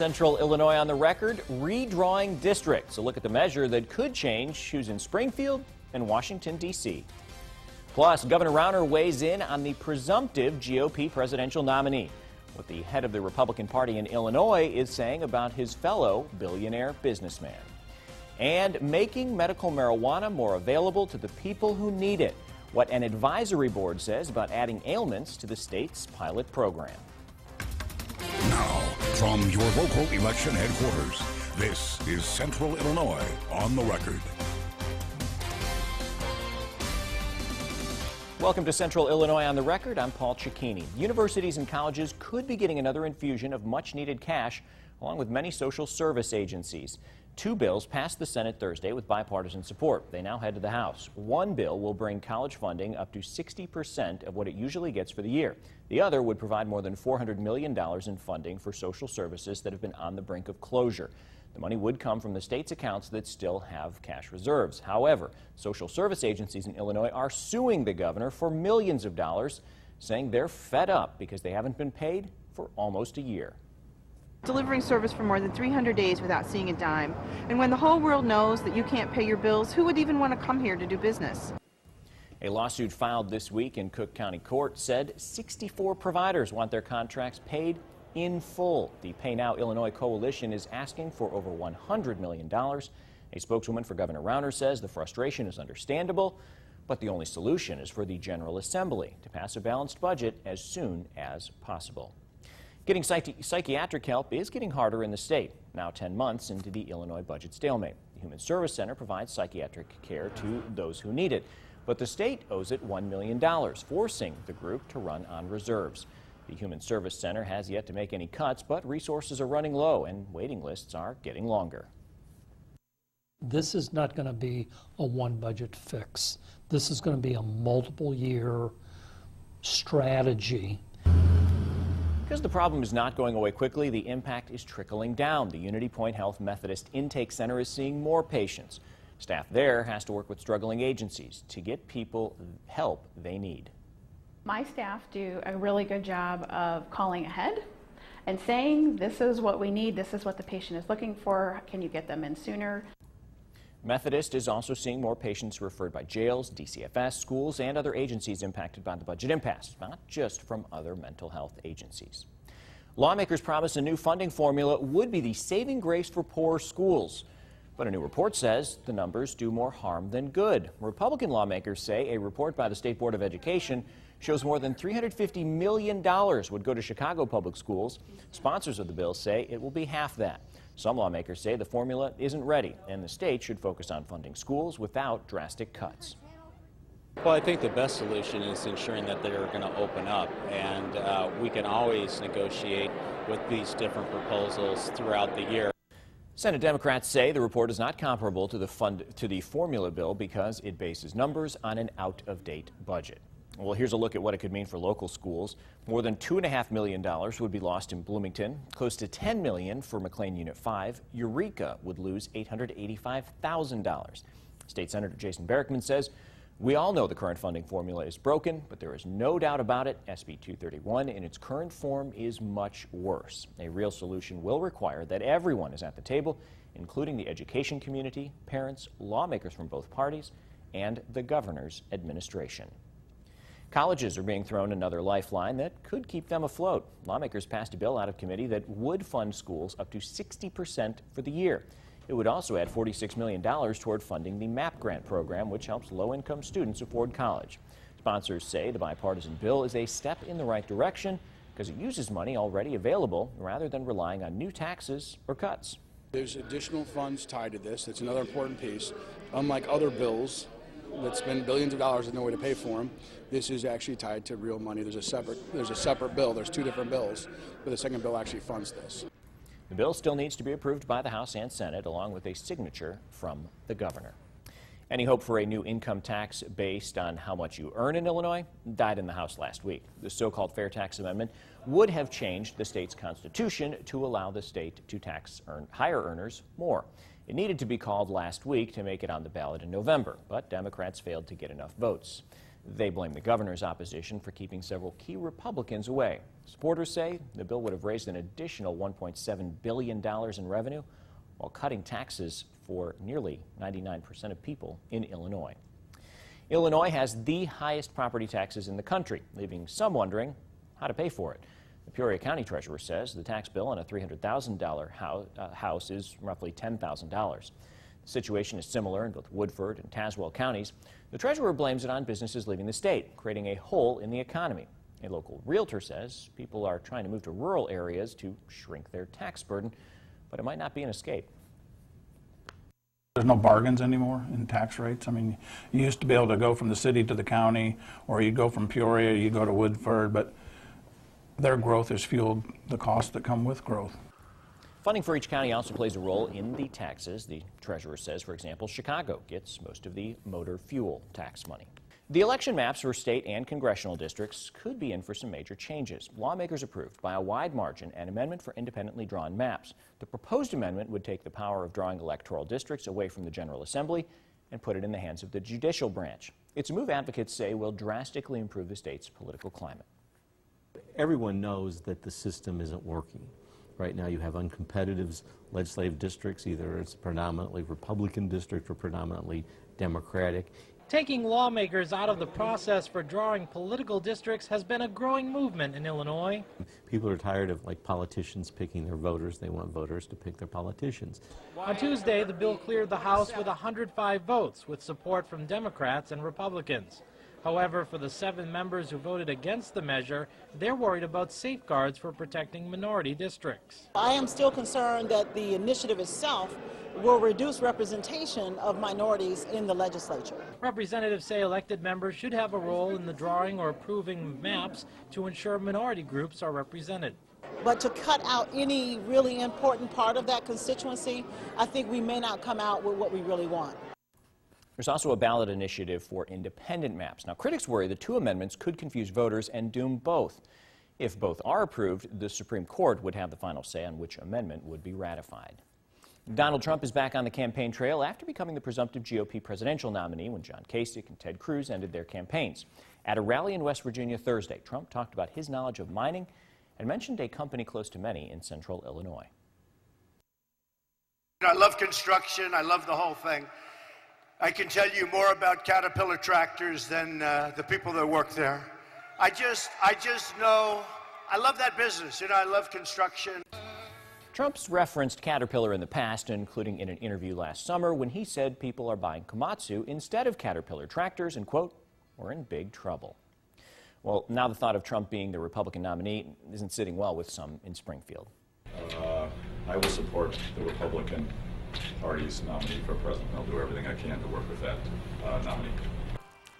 Central Illinois on the record, redrawing districts. A look at the measure that could change who's in Springfield and Washington, D.C. Plus, Governor Rauner weighs in on the presumptive GOP presidential nominee. What the head of the Republican Party in Illinois is saying about his fellow billionaire businessman. And making medical marijuana more available to the people who need it. What an advisory board says about adding ailments to the state's pilot program. Now, from your local election headquarters, this is Central Illinois on the record. Welcome to Central Illinois on the record. I'm Paul Cicchini. Universities and colleges could be getting another infusion of much-needed cash, along with many social service agencies. Two bills passed the Senate Thursday with bipartisan support. They now head to the House. One bill will bring college funding up to 60% of what it usually gets for the year. The other would provide more than $400 million in funding for social services that have been on the brink of closure. The money would come from the state's accounts that still have cash reserves. However, social service agencies in Illinois are suing the governor for millions of dollars, saying they're fed up because they haven't been paid for almost a year. Delivering service for more than 300 days without seeing a dime. And when the whole world knows that you can't pay your bills, who would even want to come here to do business? A lawsuit filed this week in Cook County Court said 64 providers want their contracts paid in full. The Pay Now Illinois Coalition is asking for over $100 million. A spokeswoman for Governor Rauner says the frustration is understandable, but the only solution is for the General Assembly to pass a balanced budget as soon as possible. Getting psychiatric help is getting harder in the state, now 10 months into the Illinois budget stalemate. The Human Service Center provides psychiatric care to those who need it, but the state owes it $1 million, forcing the group to run on reserves. The Human Service Center has yet to make any cuts, but resources are running low and waiting lists are getting longer. This is not going to be a one budget fix. This is going to be a multiple year strategy. Because the problem is not going away quickly, the impact is trickling down. The Unity Point Health Methodist Intake Center is seeing more patients. Staff there has to work with struggling agencies to get people help they need. My staff do a really good job of calling ahead and saying, this is what we need, this is what the patient is looking for, can you get them in sooner? Methodist is also seeing more patients referred by jails, DCFS, schools, and other agencies impacted by the budget impasse, not just from other mental health agencies. Lawmakers promise a new funding formula would be the saving grace for poor schools. But a new report says the numbers do more harm than good. Republican lawmakers say a report by the State Board of Education shows more than $350 million would go to Chicago public schools. Sponsors of the bill say it will be half that. Some lawmakers say the formula isn't ready and the state should focus on funding schools without drastic cuts. Well, I think the best solution is ensuring that they're going to open up, and we can always negotiate with these different proposals throughout the year. Senate Democrats say the report is not comparable to the formula bill because it bases numbers on an out-of-date budget. Well, here's a look at what it could mean for local schools. More than $2.5 million would be lost in Bloomington, close to $10 million for McLean Unit 5. Eureka would lose $885,000. State Senator Jason Barackman says, we all know the current funding formula is broken, but there is no doubt about it. SB 231 in its current form is much worse. A real solution will require that everyone is at the table, including the education community, parents, lawmakers from both parties, and the governor's administration. Colleges are being thrown another lifeline that could keep them afloat. Lawmakers passed a bill out of committee that would fund schools up to 60% for the year. It would also add $46 million toward funding the MAP grant program, which helps low-income students afford college. Sponsors say the bipartisan bill is a step in the right direction because it uses money already available rather than relying on new taxes or cuts. There's additional funds tied to this. That's another important piece. Unlike other bills that spend billions of dollars with no way to pay for them, this is actually tied to real money. There's a separate bill. There's two different bills, but the second bill actually funds this. The bill still needs to be approved by the House and Senate, along with a signature from the governor. Any hope for a new income tax based on how much you earn in Illinois died in the House last week. The so-called Fair Tax Amendment would have changed the state's constitution to allow the state to tax higher earners more. It needed to be called last week to make it on the ballot in November, but Democrats failed to get enough votes. They blame the governor's opposition for keeping several key Republicans away. Supporters say the bill would have raised an additional $1.7 billion in revenue while cutting taxes for nearly 99% of people in Illinois. Illinois has the highest property taxes in the country, leaving some wondering how to pay for it. The Peoria County Treasurer says the tax bill on a $300,000 house is roughly $10,000. The situation is similar in both Woodford and Tazewell counties. The treasurer blames it on businesses leaving the state, creating a hole in the economy. A local realtor says people are trying to move to rural areas to shrink their tax burden, but it might not be an escape. There's no bargains anymore in tax rates. I mean, you used to be able to go from the city to the county, or you go from Peoria, you go to Woodford, but their growth has fueled the costs that come with growth. Funding for each county also plays a role in the taxes. The treasurer says, for example, Chicago gets most of the motor fuel tax money. The election maps for state and congressional districts could be in for some major changes. Lawmakers approved by a wide margin an amendment for independently drawn maps. The proposed amendment would take the power of drawing electoral districts away from the General Assembly and put it in the hands of the judicial branch. It's a move advocates say will drastically improve the state's political climate. Everyone knows that the system isn't working. Right now you have uncompetitive legislative districts, either it's a predominantly Republican district or predominantly Democratic. Taking lawmakers out of the process for drawing political districts has been a growing movement in Illinois. People are tired of politicians picking their voters. They want voters to pick their politicians. On Tuesday, the bill cleared the House with 105 votes, with support from Democrats and Republicans. However, for the 7 members who voted against the measure, they're worried about safeguards for protecting minority districts. I am still concerned that the initiative itself will reduce representation of minorities in the legislature. Representatives say elected members should have a role in the drawing or approving maps to ensure minority groups are represented. But to cut out any really important part of that constituency, I think we may not come out with what we really want. There's also a ballot initiative for independent maps. Now, critics worry the 2 amendments could confuse voters and doom both. If both are approved, the Supreme Court would have the final say on which amendment would be ratified. Donald Trump is back on the campaign trail after becoming the presumptive GOP presidential nominee when John Kasich and Ted Cruz ended their campaigns. At a rally in West Virginia Thursday, Trump talked about his knowledge of mining and mentioned a company close to many in central Illinois. I love construction. I love the whole thing. I can tell you more about Caterpillar tractors than the people that work there. I just know, I love that business. I love construction. Trump's referenced Caterpillar in the past, including in an interview last summer when he said people are buying Komatsu instead of Caterpillar tractors and, quote, we're in big trouble. Well, now the thought of Trump being the Republican nominee isn't sitting well with some in Springfield. I will support the Republican Party's nominee for president. I'll do everything I can to work with that nominee.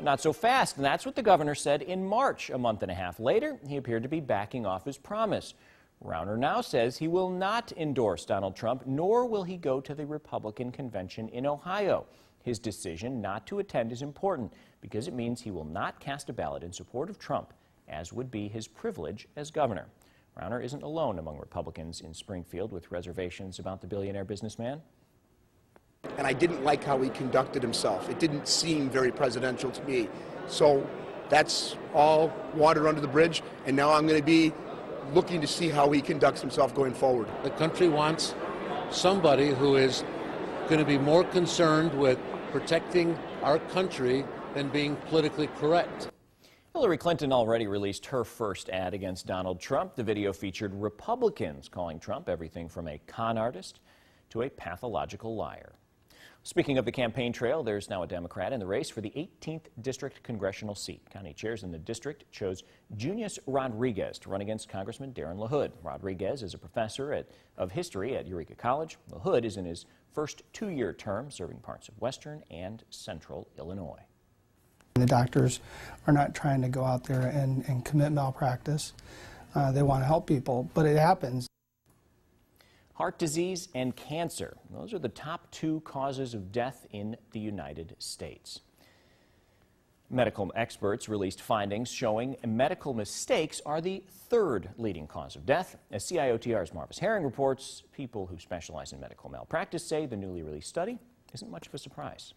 Not so fast, and that's what the governor said in March. A month and a half later, he appeared to be backing off his promise. Rauner now says he will not endorse Donald Trump, nor will he go to the Republican convention in Ohio. His decision not to attend is important because it means he will not cast a ballot in support of Trump, as would be his privilege as governor. Rauner isn't alone among Republicans in Springfield with reservations about the billionaire businessman. And I didn't like how he conducted himself. It didn't seem very presidential to me. So that's all water under the bridge, and now I'm going to be looking to see how he conducts himself going forward. The country wants somebody who is going to be more concerned with protecting our country than being politically correct. Hillary Clinton already released her first ad against Donald Trump. The video featured Republicans calling Trump everything from a con artist to a pathological liar. Speaking of the campaign trail, there's now a Democrat in the race for the 18th District congressional seat. County chairs in the district chose Junius Rodriguez to run against Congressman Darren LaHood. Rodriguez is a professor of history at Eureka College. LaHood is in his first 2-year term, serving parts of western and central Illinois. The doctors are not trying to go out there and commit malpractice. They want to help people, but it happens. Heart disease and cancer. Those are the top 2 causes of death in the United States. Medical experts released findings showing medical mistakes are the 3rd leading cause of death. As CIOTR's Marvis Herring reports, people who specialize in medical malpractice say the newly released study isn't much of a surprise.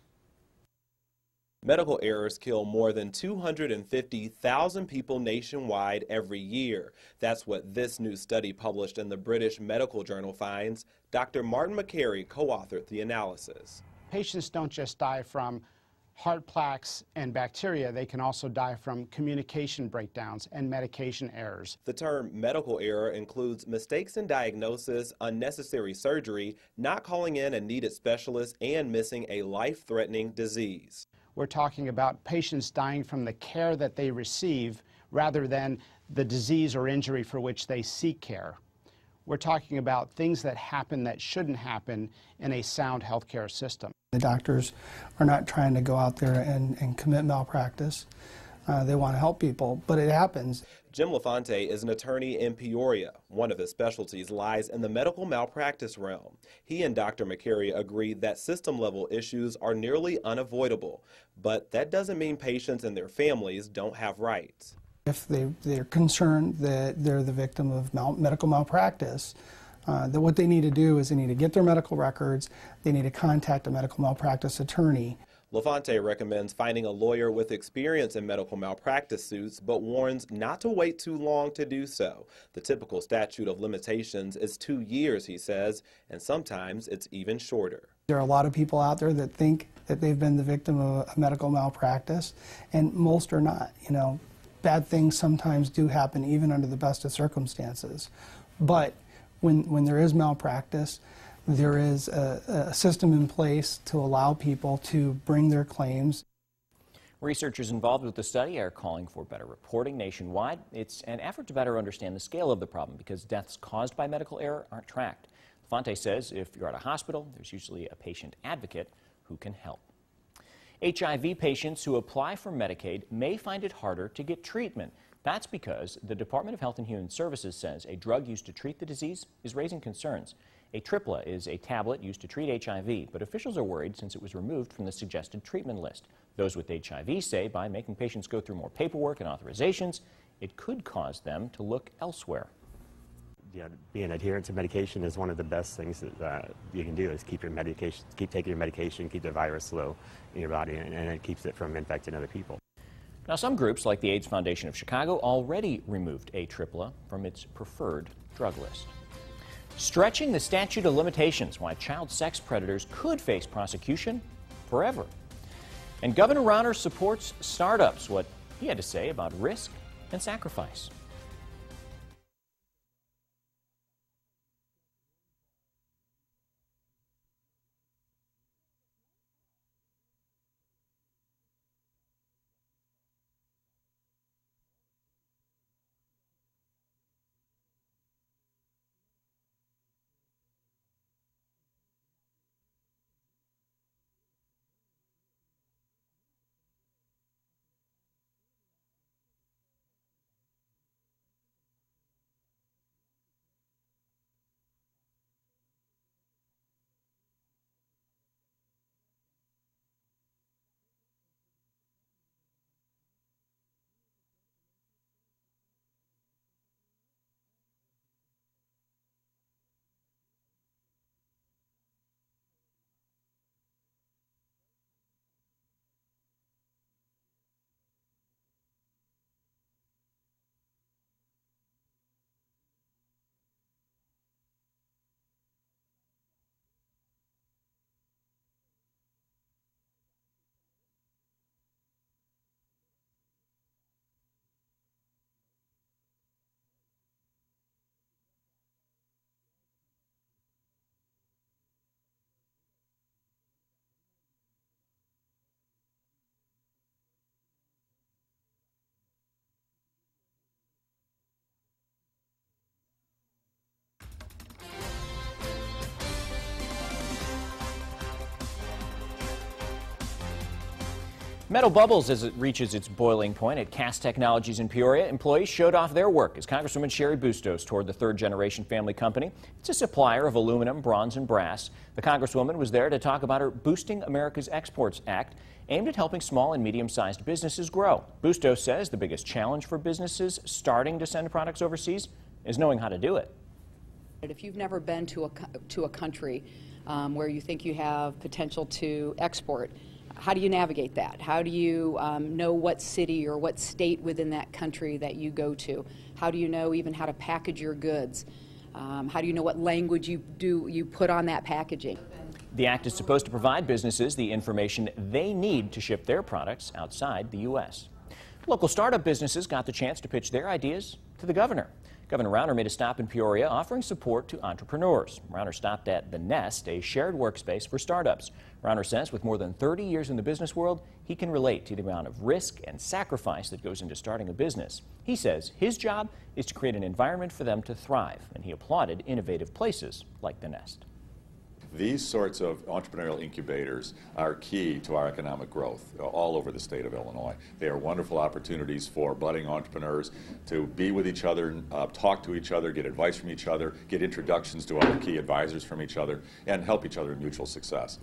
Medical errors kill more than 250,000 people nationwide every year. That's what this new study published in the British Medical Journal finds. Dr. Martin Makary co-authored the analysis. Patients don't just die from heart plaques and bacteria, they can also die from communication breakdowns and medication errors. The term medical error includes mistakes in diagnosis, unnecessary surgery, not calling in a needed specialist, and missing a life-threatening disease. We're talking about patients dying from the care that they receive rather than the disease or injury for which they seek care. We're talking about things that happen that shouldn't happen in a sound healthcare system. The doctors are not trying to go out there and commit malpractice. They want to help people, but it happens. Jim LaFonte is an attorney in Peoria. One of his specialties lies in the medical malpractice realm. He and Dr. Makary agree that system-level issues are nearly unavoidable, but that doesn't mean patients and their families don't have rights. If they're concerned that they're the victim of medical malpractice, that what they need to do is they need to get their medical records, they need to contact a medical malpractice attorney. LaFonte recommends finding a lawyer with experience in medical malpractice suits, but warns not to wait too long to do so. The typical statute of limitations is 2 years, he says, and sometimes it's even shorter. There are a lot of people out there that think that they've been the victim of a medical malpractice, and most are not. You know, bad things sometimes do happen even under the best of circumstances. But when there is malpractice, there is a system in place to allow people to bring their claims. Researchers involved with the study are calling for better reporting nationwide. It's an effort to better understand the scale of the problem because deaths caused by medical error aren't tracked. Fonte says if you're at a hospital, there's usually a patient advocate who can help. HIV patients who apply for Medicaid may find it harder to get treatment. That's because the Department of Health and Human Services says a drug used to treat the disease is raising concerns. Atripla is a tablet used to treat HIV, but officials are worried since it was removed from the suggested treatment list. Those with HIV say by making patients go through more paperwork and authorizations, it could cause them to look elsewhere. Yeah, being adherent to medication is one of the best things that you can do is keep taking your medication, keep the virus low in your body, and it keeps it from infecting other people. Now, some groups, like the AIDS Foundation of Chicago, already removed Atripla from its preferred drug list. Stretching the statute of limitations, why child sex predators could face prosecution forever. And Governor Rauner supports startups, what he had to say about risk and sacrifice. Metal bubbles as it reaches its boiling point at Cast Technologies in Peoria. Employees showed off their work as Congresswoman Cheri Bustos toured the third-generation family company. It's a supplier of aluminum, bronze, and brass. The Congresswoman was there to talk about her Boosting America's Exports Act, aimed at helping small and medium-sized businesses grow. Bustos says the biggest challenge for businesses starting to send products overseas is knowing how to do it. If you've never been to a country where you think you have potential to export, how do you navigate that? How do you know what city or what state within that country that you go to? How do you know even how to package your goods? How do you know what language you put on that packaging? The act is supposed to provide businesses the information they need to ship their products outside the U.S. Local startup businesses got the chance to pitch their ideas to the governor. Governor Rauner made a stop in Peoria offering support to entrepreneurs. Rauner stopped at The Nest, a shared workspace for startups. Rauner says with more than 30 years in the business world, he can relate to the amount of risk and sacrifice that goes into starting a business. He says his job is to create an environment for them to thrive, and he applauded innovative places like The Nest. These sorts of entrepreneurial incubators are key to our economic growth all over the state of Illinois. They are wonderful opportunities for budding entrepreneurs to be with each other, talk to each other, get advice from each other, get introductions to other key advisors from each other, and help each other in mutual success.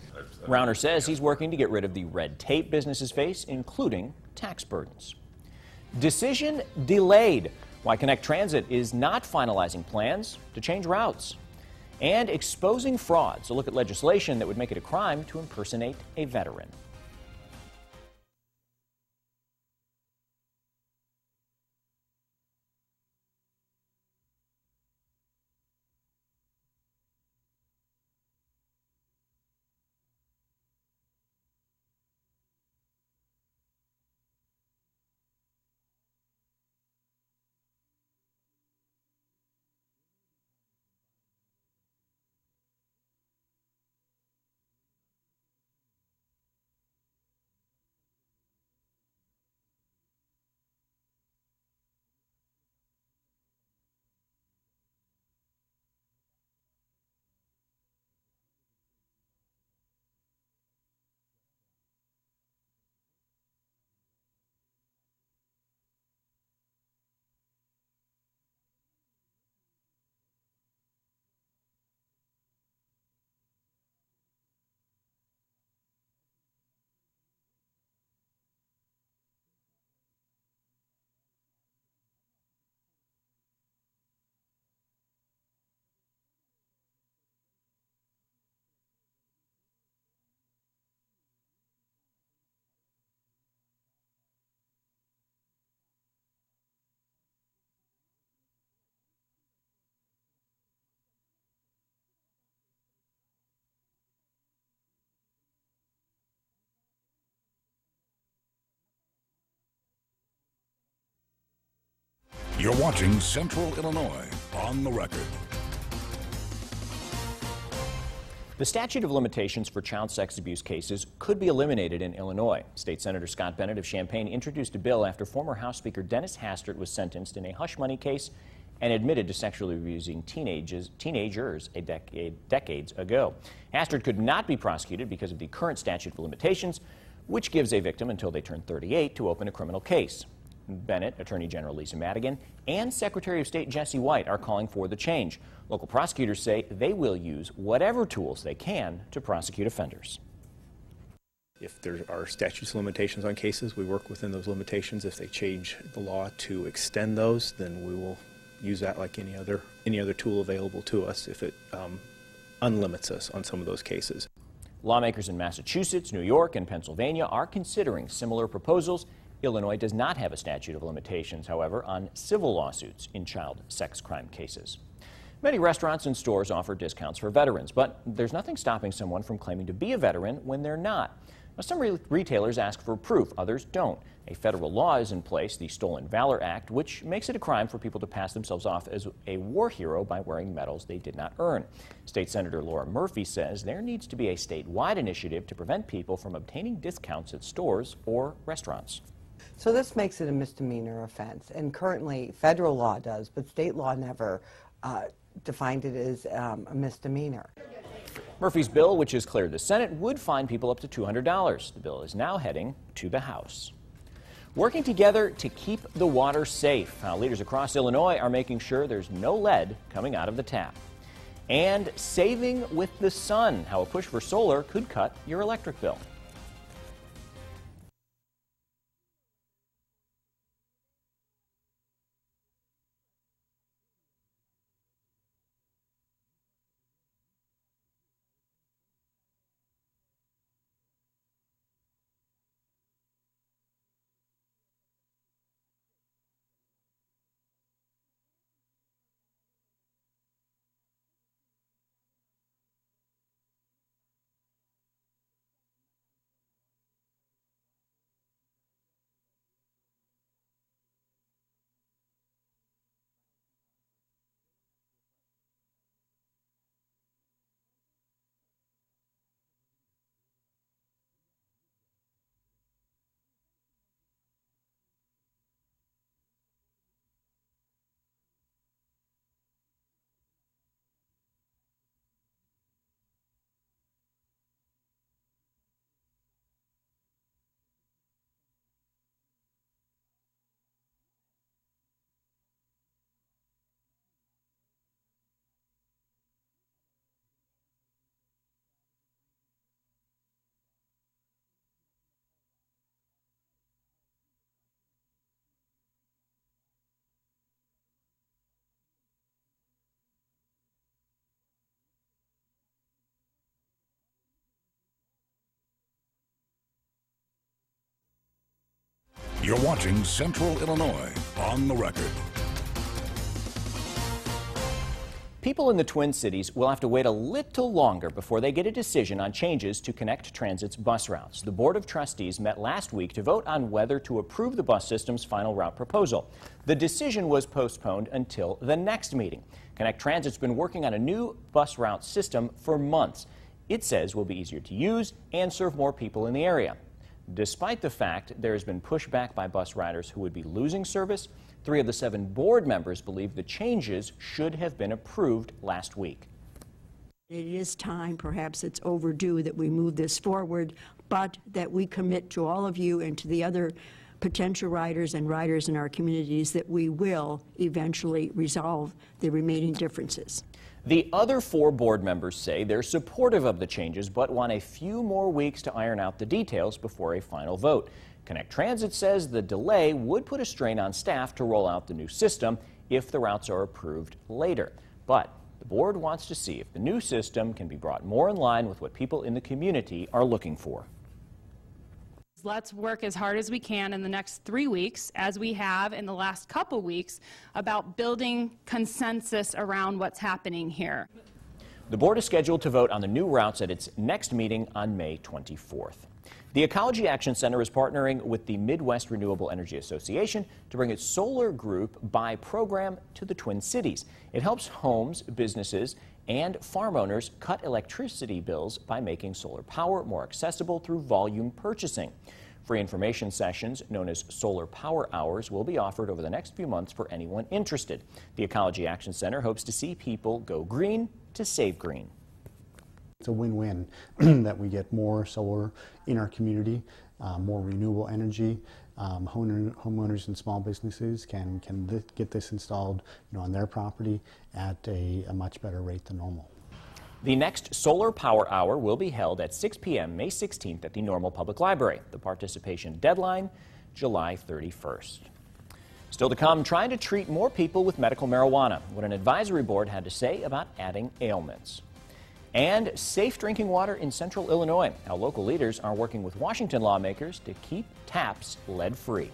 Rauner says he's working to get rid of the red tape businesses face, including tax burdens. Decision delayed. Why Connect Transit is not finalizing plans to change routes. And exposing frauds. A look at legislation that would make it a crime to impersonate a veteran. You're watching Central Illinois on the Record. The statute of limitations for child sex abuse cases could be eliminated in Illinois. State Senator Scott Bennett of Champaign introduced a bill after former House Speaker Dennis Hastert was sentenced in a hush money case and admitted to sexually abusing teenagers decades ago. Hastert could not be prosecuted because of the current statute of limitations, which gives a victim until they turn 38 to open a criminal case. Bennett, Attorney General Lisa Madigan, and Secretary of State Jesse White are calling for the change. Local prosecutors say they will use whatever tools they can to prosecute offenders. If there are statutes of limitations on cases, we work within those limitations. If they change the law to extend those, then we will use that like any other tool available to us if it unlimits us on some of those cases. Lawmakers in Massachusetts, New York, and Pennsylvania are considering similar proposals. Illinois does not have a statute of limitations, however, on civil lawsuits in child sex crime cases. Many restaurants and stores offer discounts for veterans, but there's nothing stopping someone from claiming to be a veteran when they're not. Now, some retailers ask for proof, others don't. A federal law is in place, the Stolen Valor Act, which makes it a crime for people to pass themselves off as a war hero by wearing medals they did not earn. State Senator Laura Murphy says there needs to be a statewide initiative to prevent people from obtaining discounts at stores or restaurants. So this makes it a misdemeanor offense, and currently federal law does, but state law never defined it as a misdemeanor. Murphy's bill, which has cleared the Senate, would fine people up to $200. The bill is now heading to the House. Working together to keep the water safe. Leaders across Illinois are making sure there's no lead coming out of the tap. And saving with the sun, how a push for solar could cut your electric bill. watching Central Illinois on the Record. People in the Twin Cities will have to wait a little longer before they get a decision on changes to Connect Transit's bus routes. The Board of Trustees met last week to vote on whether to approve the bus system's final route proposal. The decision was postponed until the next meeting. Connect Transit's been working on a new bus route system for months. It says will be easier to use and serve more people in the area. Despite the fact there has been pushback by bus riders who would be losing service, 3 of the 7 board members believe the changes should have been approved last week. It is time, perhaps it's overdue, that we move this forward, but that we commit to all of you and to the other potential riders and riders in our communities that we will eventually resolve the remaining differences. The other 4 board members say they're supportive of the changes but want a few more weeks to iron out the details before a final vote. Connect Transit says the delay would put a strain on staff to roll out the new system if the routes are approved later. But the board wants to see if the new system can be brought more in line with what people in the community are looking for. Let's work as hard as we can in the next 3 weeks, as we have in the last couple weeks, about building consensus around what's happening here. The board is scheduled to vote on the new routes at its next meeting on May 24th. The Ecology Action Center is partnering with the Midwest Renewable Energy Association to bring its Solar Group Buy program to the Twin Cities. It helps homes, businesses, and farm owners cut electricity bills by making solar power more accessible through volume purchasing. Free information sessions known as Solar Power Hours will be offered over the next few months for anyone interested. The Ecology Action Center hopes to see people go green to save green. It's a win-win that we get more solar in our community, more renewable energy. Homeowners and small businesses can get this installed, on their property at a much better rate than normal. The next Solar Power Hour will be held at 6 p.m. May 16th at the Normal Public Library. The participation deadline, July 31st. Still to come, trying to treat more people with medical marijuana, what an advisory board had to say about adding ailments. And safe drinking water in Central Illinois, how local leaders are working with Washington lawmakers to keep taps lead-free.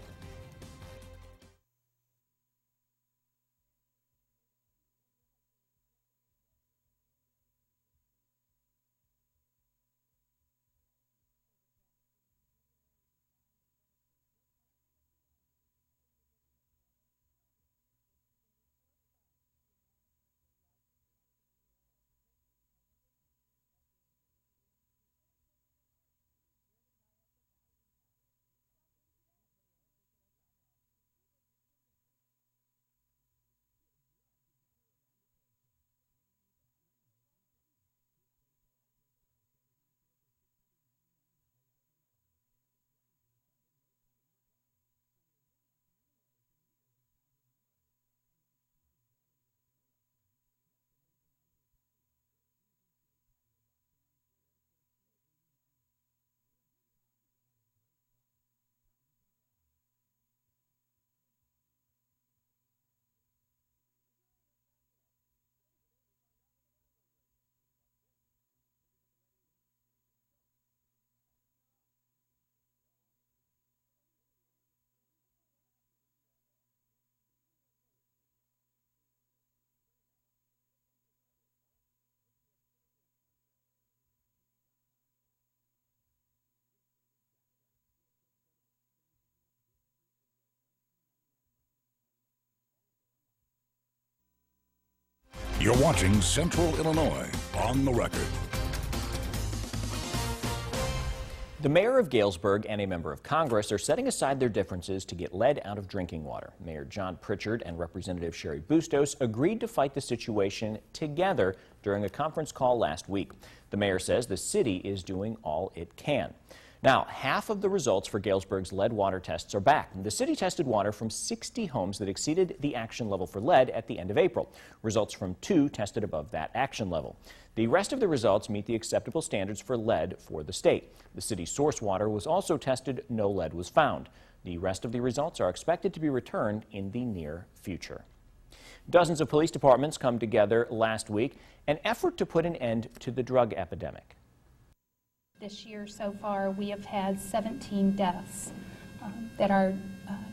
You're watching Central Illinois on the Record. The mayor of Galesburg and a member of Congress are setting aside their differences to get lead out of drinking water. Mayor John Pritchard and Representative Sherry Bustos agreed to fight the situation together during a conference call last week. The mayor says the city is doing all it can. Now, half of the results for Galesburg's lead water tests are back. The city tested water from 60 homes that exceeded the action level for lead at the end of April. Results from 2 tested above that action level. The rest of the results meet the acceptable standards for lead for the state. The city's source water was also tested. No lead was found. The rest of the results are expected to be returned in the near future. Dozens of police departments come together last week, an effort to put an end to the drug epidemic. This year so far, we have had 17 deaths that are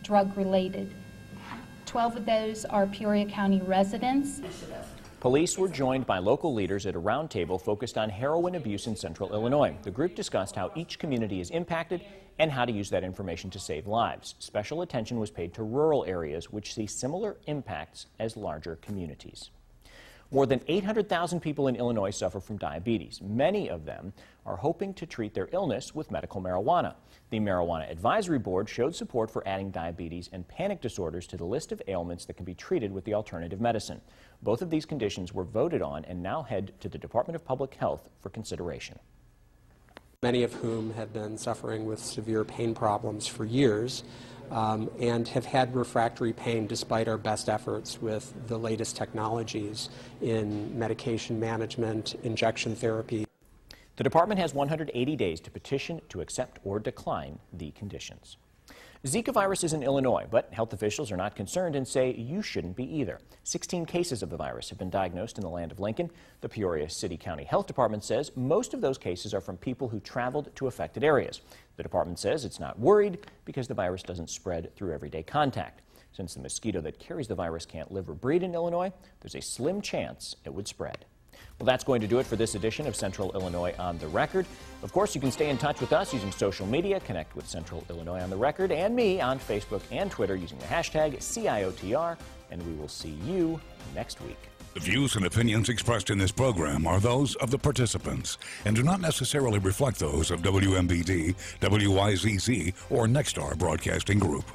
drug-related. 12 of those are Peoria County residents. Police were joined by local leaders at a roundtable focused on heroin abuse in central Illinois. The group discussed how each community is impacted and how to use that information to save lives. Special attention was paid to rural areas which see similar impacts as larger communities. More than 800,000 people in Illinois suffer from diabetes. Many of them are hoping to treat their illness with medical marijuana. The Marijuana Advisory Board showed support for adding diabetes and panic disorders to the list of ailments that can be treated with the alternative medicine. Both of these conditions were voted on and now head to the Department of Public Health for consideration. Many of whom have been suffering with severe pain problems for years and have had refractory pain despite our best efforts with the latest technologies in medication management, injection therapy. The department has 180 days to petition to accept or decline the conditions. Zika virus is in Illinois, but health officials are not concerned and say you shouldn't be either. 16 cases of the virus have been diagnosed in the land of Lincoln. The Peoria City County Health Department says most of those cases are from people who traveled to affected areas. The department says it's not worried because the virus doesn't spread through everyday contact. Since the mosquito that carries the virus can't live or breed in Illinois, there's a slim chance it would spread. Well, that's going to do it for this edition of Central Illinois on the Record. Of course, you can stay in touch with us using social media. Connect with Central Illinois on the Record and me on Facebook and Twitter using the hashtag CIOTR. And we will see you next week. The views and opinions expressed in this program are those of the participants and do not necessarily reflect those of WMBD, WIZZ, or Nexstar Broadcasting Group.